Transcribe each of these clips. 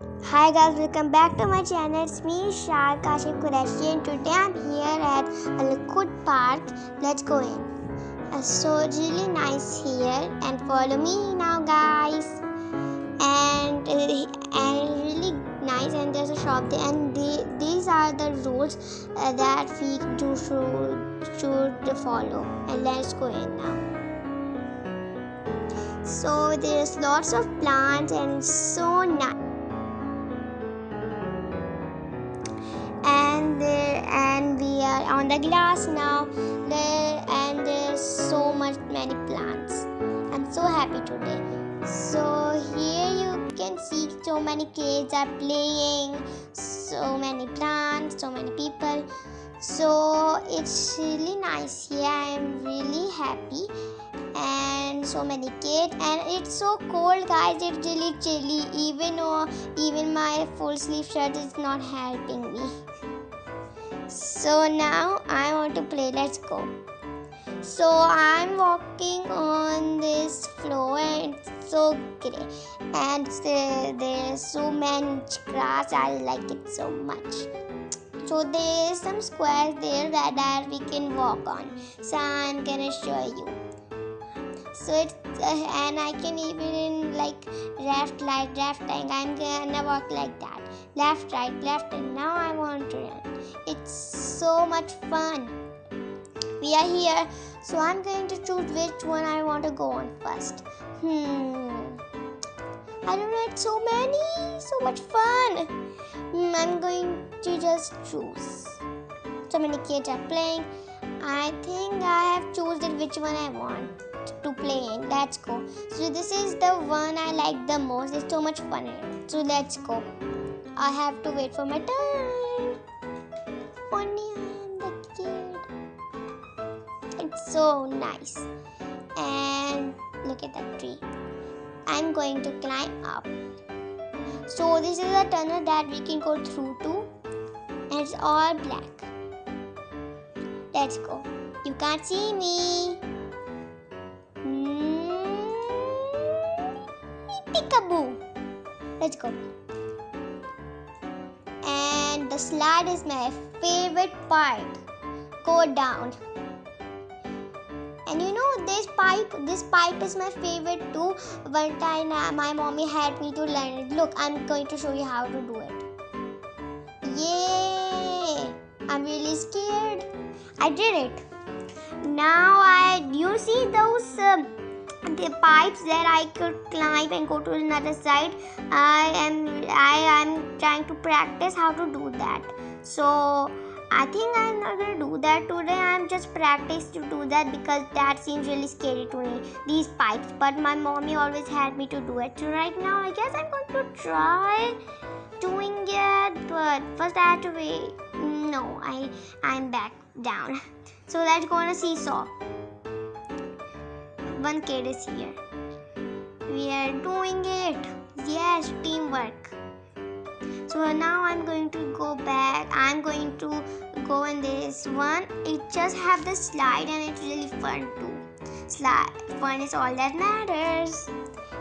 Hi guys, welcome back to my channel. It's me EshaalKashifQureshi and today I'm here at Khoud Park. Let's go in. So it's really nice here and follow me now guys. And really nice, and there's a shop there, and these are the rules that we should follow. And let's go in now. So there's lots of plants and so nice. And we are on the glass now. There's so many plants. I'm so happy today. So here you can see so many kids are playing, so many plants, so many people. So it's really nice here. I'm really happy. And so many kids, and it's so cold guys. It's really chilly. Even my full sleeve shirt is not helping me. So now I want to play. Let's go. So I'm walking on this floor and it's so great, and there's so much grass. I like it so much. So there's some squares there that we can walk on. So I'm gonna show you. So it's and I can even like rafting. I'm gonna walk like that, left, right, left, and now I want to run. It's so much fun. We are here, so I'm going to choose which one I want to go on first. I don't know. It's so much fun. I'm going to just choose. So many kids are playing. I think I have chosen which one I want to play in. Let's go. So this is the one I like the most. It's so much fun in it. So let's go. I have to wait for my turn. Only I am the kid. It's so nice. And look at that tree. I'm going to climb up. So this is a tunnel that we can go through to, and it's all black. Let's go. You can't see me. Peekaboo. Let's go. And the slide is my favorite part. Go down. And you know this pipe is my favorite too. One time my mommy helped me to learn it. Look, I'm going to show you how to do it. Yay! I'm really scared. I did it. Now you see those the pipes that I could climb and go to another side. I am trying to practice how to do that. So I think I'm not going to do that today. I'm just practice to do that because that seems really scary to me, these pipes. But my mommy always had me to do it. So right now I guess I'm going to try doing it. But first I have to wait. No, I'm back down. So let's go on a seesaw. One kid is here. We are doing it. Yes, teamwork. So now I'm going to go back. I'm going to go in this one. It just have the slide and it's really fun too. Fun is all that matters.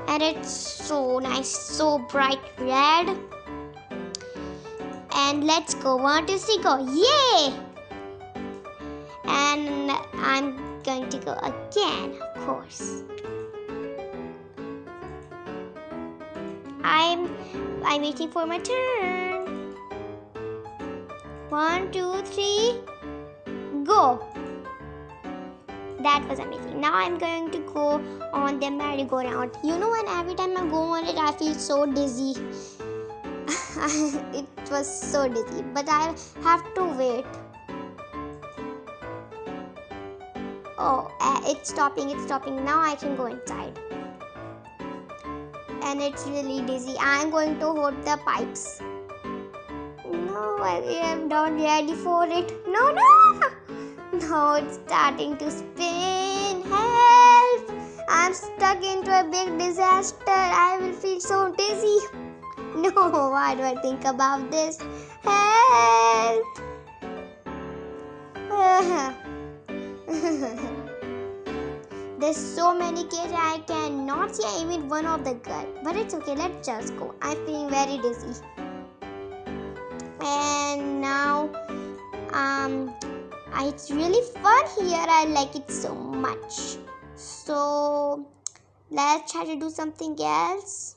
And it's so nice, so bright red. And let's go. 1, 2, 3, go. Yay! And I'm going to go again, of course. I'm waiting for my turn. 1, 2, 3, go. That was amazing. Now I'm going to go on the merry-go-round. You know, and every time I go on it, I feel so dizzy. It was so dizzy, but I have to wait. Oh, it's stopping. Now I can go inside. And it's really dizzy. I'm going to hold the pipes. No, I am not ready for it. No. No, it's starting to spin. Help! I'm stuck into a big disaster. I will feel so dizzy. No, why do I think about this? Help! There's so many kids I cannot see even one of the girl. But it's okay, let's just go. I'm feeling very dizzy. And now it's really fun here. I like it so much. So let's try to do something else.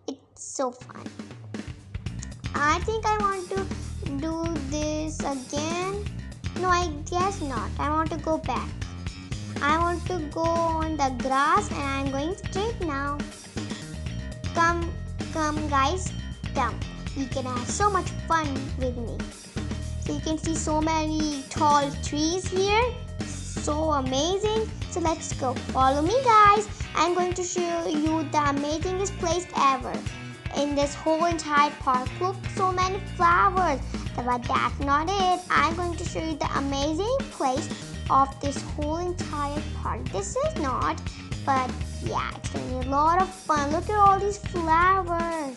It's so fun. I think I want to do this again. No, I guess not. I want to go back. I want to go on the grass and I'm going straight now. Come guys, come. You can have so much fun with me. So you can see so many tall trees here. So amazing. So let's go. Follow me guys. I'm going to show you the amazingest place ever. In this whole entire park. Look, so many flowers. But that's not it. I'm going to show you the amazing place of this whole entire park. This is not, but yeah, it's going to be a lot of fun. Look at all these flowers.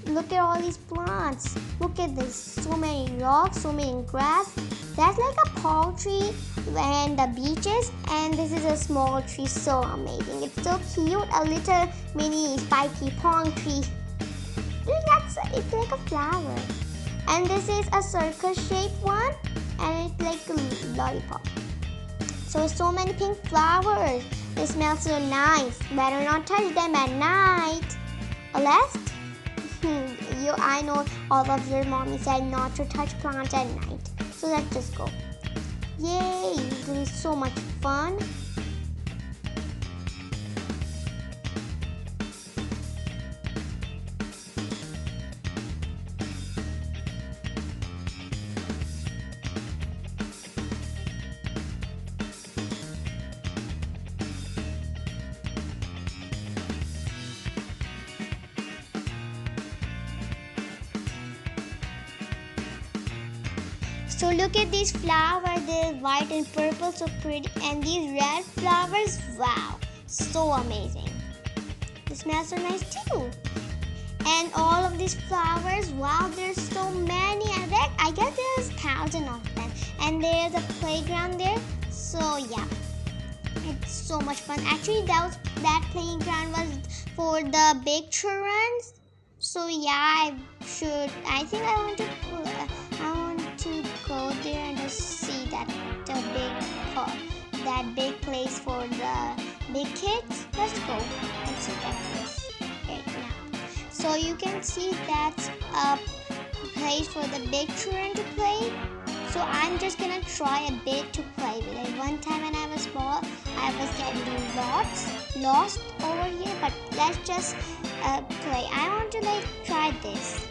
Look at all these plants. Look at this. So many rocks, so many grass. That's like a palm tree and the beaches, and this is a small tree. So amazing. It's so cute. A little mini spiky palm tree. It's like a flower. And this is a circle-shaped one, and it's like a lollipop. So many pink flowers. They smell so nice. Better not touch them at night. Lest, I know all of your mommy said not to touch plants at night. So let's just go. Yay! It's gonna be so much fun. So look at these flowers, they're white and purple, so pretty. And these red flowers, wow, so amazing. They smell so nice too. And all of these flowers, wow, there's so many. I guess there's 1,000 of them. And there's a playground there, so yeah, it's so much fun. Actually, that playground was for the big children. So yeah, I think I want to go there and just see that big place for the big kids. Let's go and see that place right now. So you can see that's a place for the big children to play. So I'm just gonna try a bit to play with it. One time when I was small, I was getting lost over here, but let's just play. I want to try this.